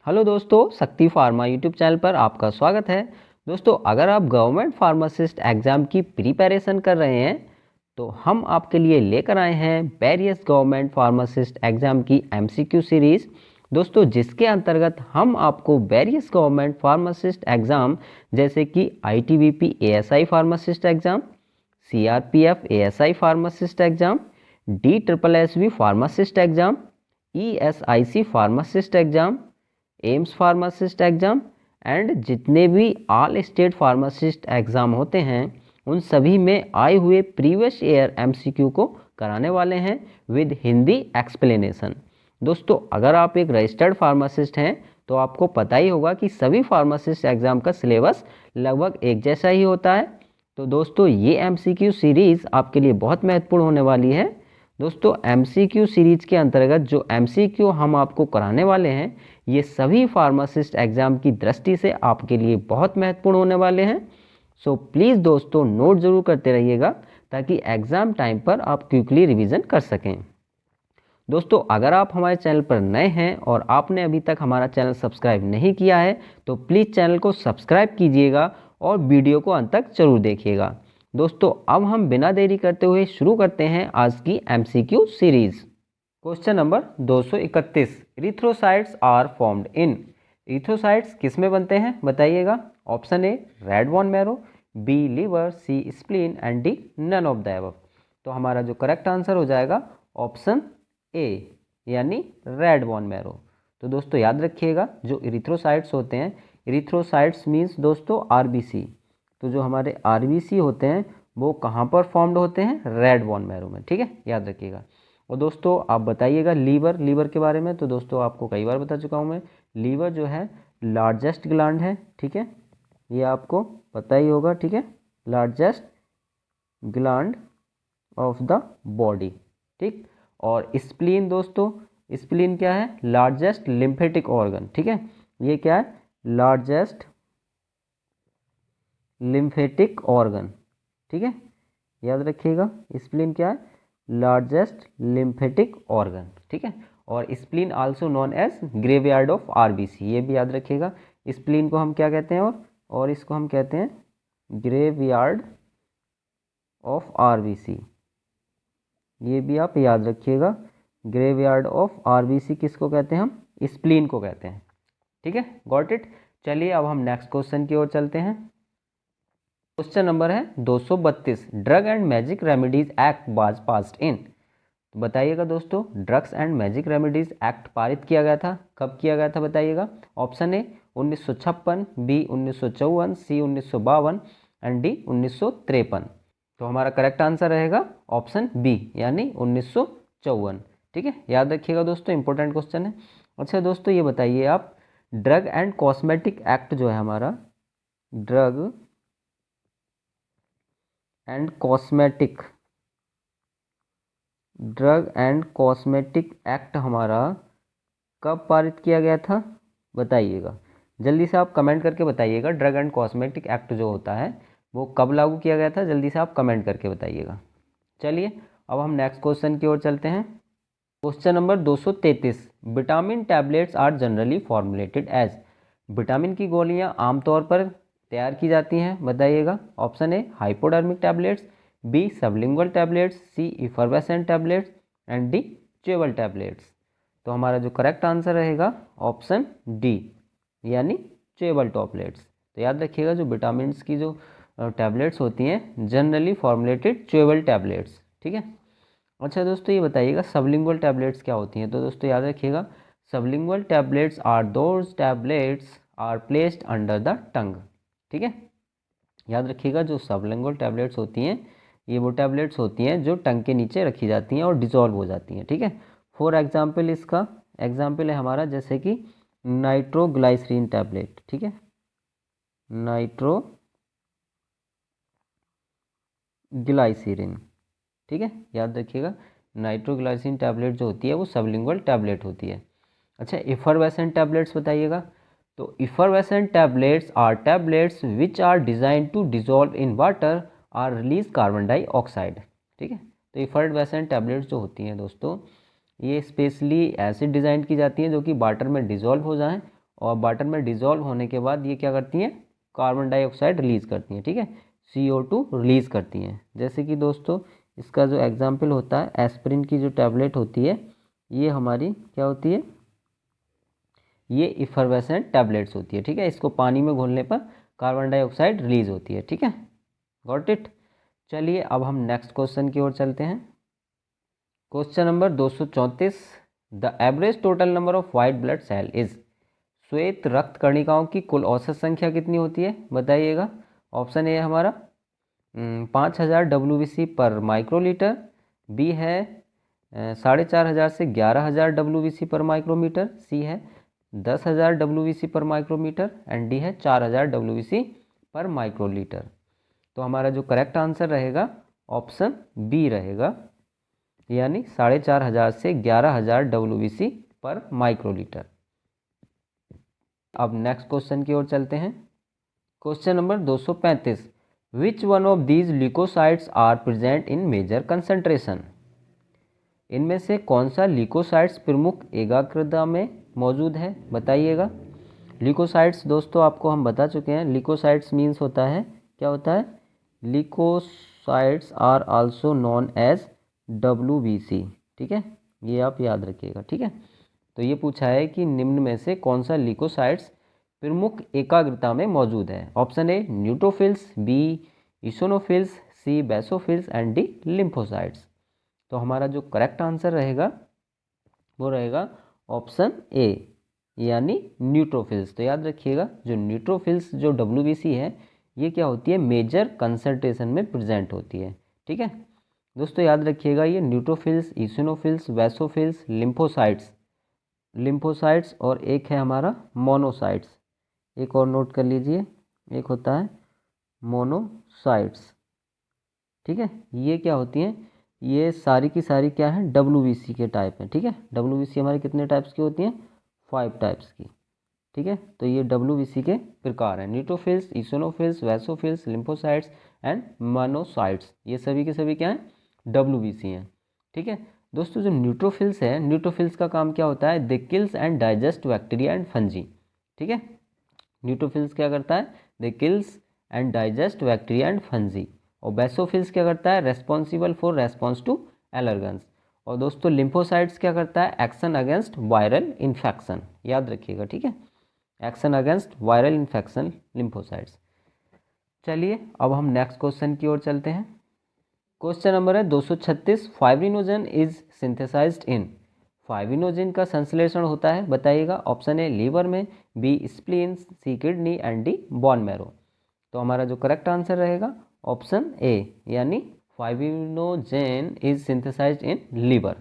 Hello दोस्तों, शक्ति pharma YouTube channel पर आपका स्वागत है। दोस्तों, अगर आप गवर्नमेंट फार्मासिस्ट एग्ज़ाम की प्रिपरेशन कर रहे हैं तो हम आपके लिए लेकर आए हैं वेरियस गवर्नमेंट फार्मासिस्ट एग्ज़ाम की एमसीक्यू सीरीज़। दोस्तों, जिसके अंतर्गत हम आपको वेरियस गवर्नमेंट फार्मासिस्ट एग्ज़ाम जैसे कि ITBP ASI pharmacist exam, CRPF ASI pharmacist exam, DSSB pharmacist exam, ESIC pharmacist exam, AIIMS pharmacist exam and जितने भी ऑल स्टेट फार्मासिस्ट एग्ज़ाम होते हैं उन सभी में आए हुए प्रीवियस ईयर एमसीक्यू को कराने वाले हैं विद हिंदी एक्सप्लेनेशन। दोस्तों, अगर आप एक रजिस्टर्ड फार्मासिस्ट हैं तो आपको पता ही होगा कि सभी फार्मासिस्ट एग्ज़ाम का सिलेबस लगभग एक जैसा ही होता है। तो दोस्तों, ये एमसीक्यू सीरीज़ आपके लिए बहुत महत्वपूर्ण होने वाली है। दोस्तों, एमसीक्यू सीरीज के अंतर्गत जो एमसीक्यू हम आपको कराने वाले हैं ये सभी फार्मासिस्ट एग्ज़ाम की दृष्टि से आपके लिए बहुत महत्वपूर्ण होने वाले हैं। सो प्लीज़ दोस्तों, नोट ज़रूर करते रहिएगा ताकि एग्ज़ाम टाइम पर आप क्विकली रिवीजन कर सकें। दोस्तों, अगर आप हमारे चैनल पर नए हैं और आपने अभी तक हमारा चैनल सब्सक्राइब नहीं किया है तो प्लीज़ चैनल को सब्सक्राइब कीजिएगा और वीडियो को अंत तक जरूर देखिएगा। दोस्तों, अब हम बिना देरी करते हुए शुरू करते हैं आज की MCQ series. Question number 231, erythrocytes are formed in. Erythrocytes किस में बनते हैं बताइएगा। Option A red bone marrow, B liver, C spleen and D none of the above. तो हमारा जो करेक्ट आंसर हो जाएगा ऑप्शन ए यानी रेड बोन मैरो। तो दोस्तों याद रखिएगा, जो इरिथ्रोसाइट्स होते हैं, इरिथ्रोसाइट्स मीन्स दोस्तों आरबीसी। तो जो हमारे आरबीसी होते हैं वो कहाँ पर फॉर्म्ड होते हैं, रेड बोन मैरो में। ठीक है, याद रखिएगा। और दोस्तों आप बताइएगा लीवर के बारे में। तो दोस्तों आपको कई बार बता चुका हूँ मैं, लीवर जो है लार्जेस्ट ग्लैंड है। ठीक है, ये आपको पता ही होगा। ठीक है, largest gland of the body. ठीक, और स्प्लीन दोस्तों, स्प्लीन क्या है, लार्जेस्ट लिम्फेटिक ऑर्गन। ठीक है, ये क्या है, लार्जेस्ट लिम्फेटिक ऑर्गन। ठीक है, याद रखिएगा, स्प्लीन क्या है, लार्जेस्ट लिम्फेटिक ऑर्गन। ठीक है, और spleen also known as graveyard of RBC, ये भी याद रखिएगा। स्प्लीन को हम क्या कहते हैं, और इसको हम कहते हैं ग्रेवयार्ड ऑफ आरबीसी। ये भी आप याद रखिएगा, ग्रेवयार्ड ऑफ आरबीसी किसको कहते हैं, हम स्प्लीन को कहते हैं। ठीक है, गॉट इट। चलिए अब हम नेक्स्ट क्वेश्चन की ओर चलते हैं। क्वेश्चन नंबर है 232, drug and magic remedies act was passed in. तो बताइएगा दोस्तों, drugs and magic remedies act पारित किया गया था, कब किया गया था बताइएगा। Option A 1956, B 1954, C 1952 and D 1953। तो हमारा करेक्ट आंसर रहेगा ऑप्शन बी यानी 1954। ठीक है, याद रखिएगा दोस्तों, इंपॉर्टेंट क्वेश्चन है। अच्छा दोस्तों, ये बताइए आप, ड्रग एंड कॉस्मेटिक एक्ट जो है हमारा, ड्रग एंड कॉस्मेटिक एक्ट हमारा कब पारित किया गया था बताइएगा। जल्दी से आप कमेंट करके बताइएगा, ड्रग एंड कॉस्मेटिक एक्ट जो होता है वो कब लागू किया गया था, जल्दी से आप कमेंट करके बताइएगा। चलिए अब हम नेक्स्ट क्वेश्चन की ओर चलते हैं। Question number 233, vitamin tablets are generally formulated as. Vitamin की गोलियां आमतौर पर तैयार की जाती हैं, बताइएगा। Option A hypodermic tablets, B sublingual tablets, C effervescent tablets and D chewable tablets. तो हमारा जो करेक्ट आंसर रहेगा ऑप्शन डी यानी च्यूएबल टैबलेट्स। तो याद रखिएगा, जो विटामिन की जो टैबलेट्स होती हैं जनरली फॉर्मुलेटेड च्यूएबल टैबलेट्स। ठीक है। अच्छा दोस्तों, ये बताइएगा सबलिंगुअल टैबलेट्स क्या होती हैं। तो दोस्तों याद रखिएगा, sublingual tablets are those tablets are placed under the tongue. ठीक है, याद रखिएगा, जो सबलिंगुअल टैबलेट्स होती हैं ये वो टैबलेट्स होती हैं जो टंग के नीचे रखी जाती हैं और डिजॉल्व हो जाती हैं। ठीक है, फॉर एग्जाम्पल, इसका एग्जाम्पल है हमारा जैसे कि नाइट्रोग्लाइसरीन टैबलेट। ठीक है, नाइट्रोग्लाइसरीन। ठीक है, याद रखिएगा, नाइट्रोग्लाइसिन टैबलेट जो होती है वो सबलिंगुअल टैबलेट होती है। अच्छा, इफरवेसेंट टैबलेट्स बताइएगा। तो effervescent tablets are tablets which are design to dissolve in water or release carbon dioxide. ठीक है, तो इफरवेसेंट टैबलेट्स जो होती हैं दोस्तों, ये स्पेशली ऐसे डिज़ाइन की जाती हैं जो कि वाटर में डिजॉल्व हो जाएं और वाटर में डिजोल्व होने के बाद ये क्या करती हैं, कार्बन डाइऑक्साइड रिलीज़ करती हैं, ठीक है, CO2 रिलीज़ करती हैं। जैसे कि दोस्तों इसका जो एग्जाम्पल होता है, एस्पिरिन की जो टैबलेट होती है, ये हमारी क्या होती है, ये इफरवेसेंट टैबलेट्स होती है, ठीक है। इसको पानी में घोलने पर कार्बन डाइऑक्साइड रिलीज होती है, ठीक है, गॉट इट। चलिए अब हम नेक्स्ट क्वेश्चन की ओर चलते हैं। Question number 234, the average total number of white blood cell is, श्वेत रक्त कणिकाओं की कुल औसत संख्या कितनी होती है, बताइएगा। ऑप्शन ए है हमारा 5000 WBC पर माइक्रोलीटर, बी है 4500 से 11000 WBC पर माइक्रोमीटर, सी है 10,000 WBC पर माइक्रोमीटर एंड डी है 4000 WBC पर माइक्रोलीटर। तो हमारा जो करेक्ट आंसर रहेगा ऑप्शन बी रहेगा, यानी 4500 से 11000 WBC पर माइक्रोलीटर। अब नेक्स्ट क्वेश्चन की ओर चलते हैं। Question number 235, which one of these leucocytes are present in major concentration, इनमें से कौन सा ल्यूकोसाइट्स प्रमुख एकाग्रता में मौजूद है, बताइएगा। ल्यूकोसाइट्स दोस्तों आपको हम बता चुके हैं, ल्यूकोसाइट्स मीन्स होता है, क्या होता है, leucocytes are also known as WBC, ठीक है, ये आप याद रखिएगा, ठीक है। तो ये पूछा है कि निम्न में से कौन सा ल्यूकोसाइट्स प्रमुख एकाग्रता में मौजूद है। Option A neutrophils, B eosinophils, C basophils and D lymphocytes. तो हमारा जो करेक्ट आंसर रहेगा वो रहेगा ऑप्शन ए, यानी न्यूट्रोफिल्स। तो याद रखिएगा जो न्यूट्रोफिल्स जो WBC है ये क्या होती है, मेजर कंसंट्रेशन में प्रेजेंट होती है, ठीक है। दोस्तों याद रखिएगा ये न्यूट्रोफिल्स, इसिनोफिल्स, वैसोफिल्स, लिम्फोसाइट्स और एक है हमारा मोनोसाइट्स, एक और नोट कर लीजिए, एक होता है मोनोसाइट्स, ठीक है। ये क्या होती हैं, ये सारी की सारी क्या है, WBC के टाइप हैं, ठीक है। WBC हमारे कितने टाइप्स की होती हैं, 5 टाइप्स की, ठीक है। तो ये WBC के प्रकार हैं, neutrophils, eosinophils, basophils, lymphocytes and monocytes, ये सभी के सभी क्या हैं, WBC हैं, ठीक है। दोस्तों जो न्यूट्रोफिल्स है, न्यूट्रोफिल्स का काम क्या होता है, they kills and digest bacteria and fungi, ठीक है। न्यूट्रोफिल्स क्या करता है, they kills and digest bacteria and fungi. और बेसोफिल्स क्या करता है, responsible for response to allergens. और दोस्तों लिम्फोसाइट्स क्या करता है, एक्शन अगेंस्ट वायरल इन्फेक्शन, याद रखिएगा, ठीक है, action against viral infection lymphocytes. चलिए अब हम नेक्स्ट क्वेश्चन की ओर चलते हैं। क्वेश्चन नंबर है 236, fibrinogen is synthesised in, fibrinogen का संश्लेषण होता है, बताइएगा। ऑप्शन ए लीवर में, B spleen, C kidney and D bone marrow. तो हमारा जो करेक्ट आंसर रहेगा ऑप्शन ए, यानी fibrinogen is synthesised in liver.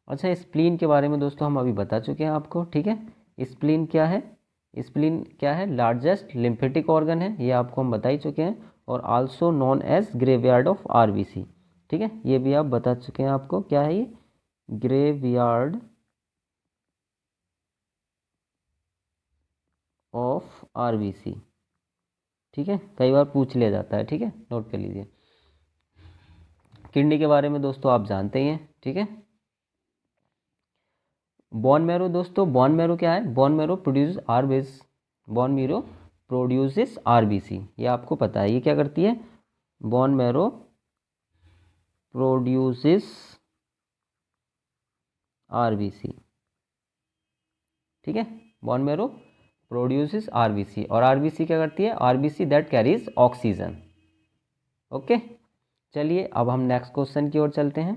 अच्छा स्प्लीन के बारे में दोस्तों हम अभी बता चुके हैं आपको, ठीक है। स्प्लीन क्या है, स्प्लीन क्या है, लार्जेस्ट लिम्फेटिक ऑर्गन है, ये आपको हम बता ही चुके हैं, और also known as graveyard of RBC, ठीक है, ये भी आप बता चुके हैं आपको, क्या है ये, ग्रेवयार्ड ऑफ RBC, ठीक है, कई बार पूछ लिया जाता है, ठीक है, नोट कर लीजिए। किडनी के बारे में दोस्तों आप जानते ही हैं, ठीक है। बोन मैरो दोस्तों, बोन मैरो क्या है, bone marrow produce RBC, bone marrow produces RBC, ये आपको पता है, ये क्या करती है, बोन मैरो प्रोड्यूसेस RBC, ठीक है, बोन मैरो प्रोड्यूसेस RBC, और RBC क्या करती है, RBC that carries oxygen, okay. चलिए अब हम नेक्स्ट क्वेश्चन की ओर चलते हैं।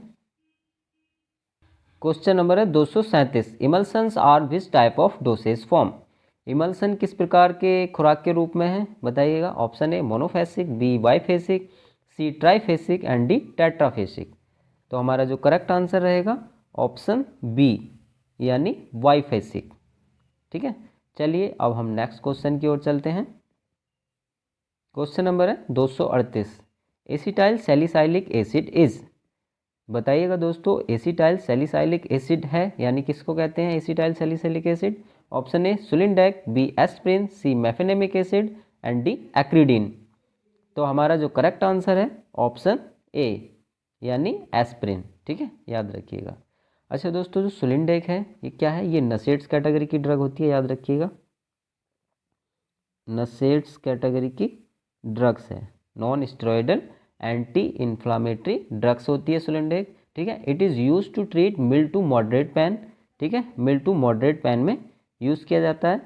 क्वेश्चन नंबर है 237, emulsions are which type of dosage form, emulsion किस प्रकार के खुराक के रूप में है, बताइएगा। Option A monophasic, B biphasic, C triphasic and D tetraphasic. तो हमारा जो करेक्ट आंसर रहेगा ऑप्शन बी, यानी बाईफेसिक, ठीक है। चलिए अब हम नेक्स्ट क्वेश्चन की ओर चलते हैं। क्वेश्चन नंबर है 238, एसिटाइल सैलिसाइलिक एसिड इज, बताइएगा दोस्तों, एसिटाइल सैलिसाइलिक एसिड है, यानी किसको कहते हैं acetyl salicylic acid. Option A sulindac, B aspirin, C mefenamic acid and D acridine. तो हमारा जो करेक्ट आंसर है ऑप्शन ए, यानी एस्प्रिन, ठीक है, याद रखिएगा। अच्छा दोस्तों जो सुलिंडेक है ये क्या है, ये नशेड्स कैटेगरी की ड्रग होती है, याद रखिएगा। नसेट्स कैटेगरी की ड्रग्स है, non steroidal anti inflammatory drugs होती है सुलेंडेक, ठीक है। It is use to treat mild to moderate pain, ठीक है, मिल्ड टू मॉडरेट पेन में यूज़ किया जाता है।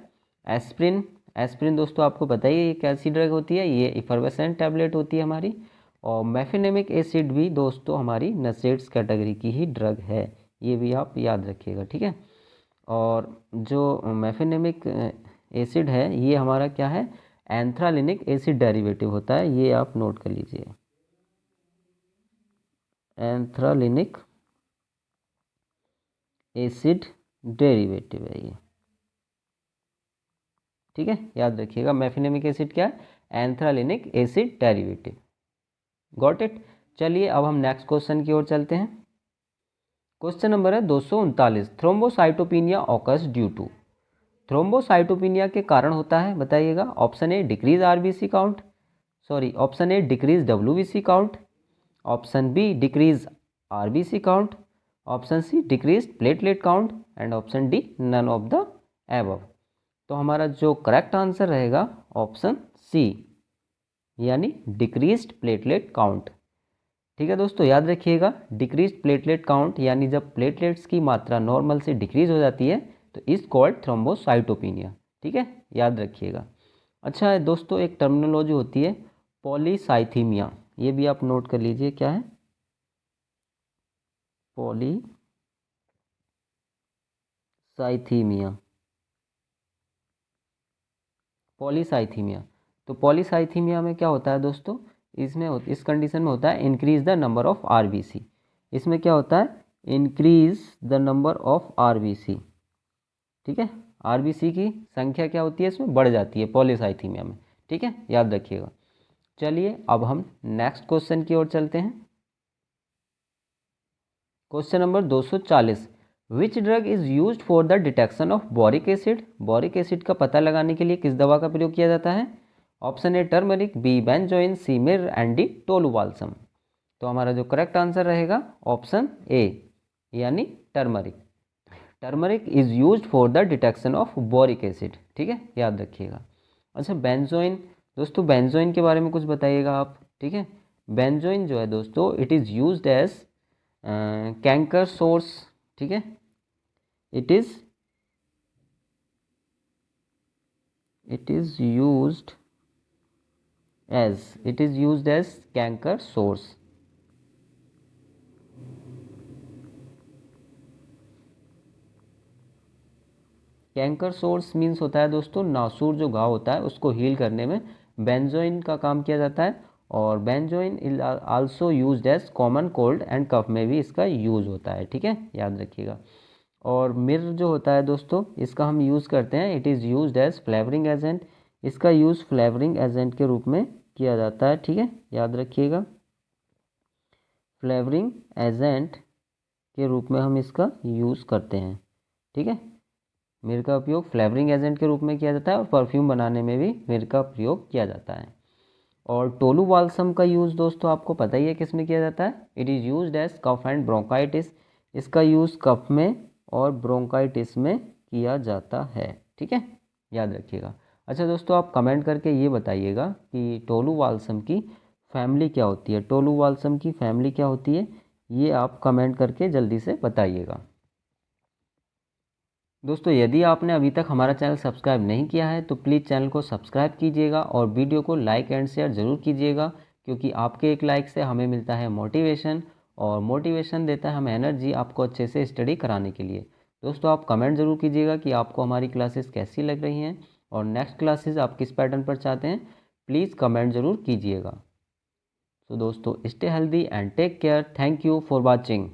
एस्प्रिन, एस्प्रिन दोस्तों आपको पता ही है ये कैसी ड्रग होती है, ये इफरवेसेंट टैबलेट होती है हमारी। और मेफेनेमिक एसिड भी दोस्तों हमारी नसेट्स कैटेगरी की ही ड्रग है, ये भी आप याद रखिएगा, ठीक है। और जो मेफेनेमिक एसिड है ये हमारा क्या है, एंथ्रालिनिक एसिड डेरिवेटिव होता है, ये आप नोट कर लीजिए, एंथ्रालिनिक एसिड डेरिवेटिव है ये, ठीक है, याद रखिएगा। मेफेनेमिक एसिड क्या है, एंथ्रालिनिक एसिड डेरिवेटिव। Got it. चलिए अब हम नेक्स्ट क्वेश्चन की ओर चलते हैं। क्वेश्चन नंबर है 239, thrombocytopenia occurs due to, thrombocytopenia के कारण होता है, बताइएगा। Option A decrease RBC count, sorry option A decrease WBC count, option B decrease RBC count, option C decrease platelet count and option D none of the above. तो हमारा जो correct answer रहेगा option C, यानी decreased platelet count, ठीक है दोस्तों, याद रखिएगा। डिक्रीज्ड प्लेटलेट काउंट यानी जब प्लेटलेट्स की मात्रा नॉर्मल से डिक्रीज हो जाती है तो इज कॉल्ड थ्रोम्बोसाइटोपिनिया, ठीक है, याद रखिएगा। अच्छा दोस्तों, एक टर्मिनोलॉजी होती है पॉलीसाइथीमिया, ये भी आप नोट कर लीजिए, क्या है पॉलीसाइथीमिया, पॉलीसाइथीमिया। तो पॉलीसाइथीमिया में क्या होता है दोस्तों, इसमें इस कंडीशन में होता है increase the number of RBC, इसमें क्या होता है, increase the number of RBC, ठीक है, आरबीसी की संख्या क्या होती है इसमें, बढ़ जाती है पॉलीसाइथीमिया में, ठीक है, याद रखिएगा। चलिए अब हम नेक्स्ट क्वेश्चन की ओर चलते हैं। Question number 240, which drug is used for the detection of boric acid, boric acid का पता लगाने के लिए किस दवा का प्रयोग किया जाता है। Option A turmeric, B benzoin, C myrrh and D tolu balsam. तो हमारा जो करेक्ट आंसर रहेगा ऑप्शन ए, यानी turmeric. Turmeric is used for the detection of boric acid, ठीक है, याद रखिएगा। अच्छा बेंजोइन, दोस्तों बेंजोइन के बारे में कुछ बताइएगा आप, ठीक है। बेंजोइन जो है दोस्तों it is used as canker sores, ठीक है, it is used as canker sores. Canker sores means होता है दोस्तों नासूर जो घाव होता है उसको हील करने में बेंजोइन का काम किया जाता है। और benzoin is also used as common cold and cough में भी इसका यूज़ होता है, ठीक है, याद रखिएगा। और मिर जो होता है दोस्तों इसका हम यूज़ करते हैं, it is used as flavouring agent, इसका यूज़ फ्लेवरिंग एजेंट के रूप में किया जाता है, ठीक है, याद रखिएगा। फ्लेवरिंग एजेंट के रूप में हम इसका यूज़ करते हैं, ठीक है। मिर का उपयोग फ्लेवरिंग एजेंट के रूप में किया जाता है और परफ्यूम बनाने में भी मिर का प्रयोग किया जाता है। और टोलू बाल्सम का यूज़ दोस्तों आपको पता ही है किस में किया जाता है, it is used as cough and bronchitis, इसका यूज़ कफ में और ब्रोंकाइटिस में किया जाता है, ठीक है, याद रखिएगा। अच्छा दोस्तों, आप कमेंट करके ये बताइएगा कि टोलू बाल्सम की फैमिली क्या होती है, टोलू बाल्सम की फैमिली क्या होती है, ये आप कमेंट करके जल्दी से बताइएगा। दोस्तों यदि आपने अभी तक हमारा चैनल सब्सक्राइब नहीं किया है तो प्लीज़ चैनल को सब्सक्राइब कीजिएगा और वीडियो को लाइक एंड शेयर ज़रूर कीजिएगा, क्योंकि आपके एक लाइक से हमें मिलता है मोटिवेशन और मोटिवेशन देता है हमें एनर्जी आपको अच्छे से स्टडी कराने के लिए। दोस्तों आप कमेंट ज़रूर कीजिएगा कि आपको हमारी क्लासेस कैसी लग रही हैं और नेक्स्ट क्लासेस आप किस पैटर्न पर चाहते हैं, प्लीज़ कमेंट ज़रूर कीजिएगा। तो दोस्तों stay healthy and take care, thank you for watching.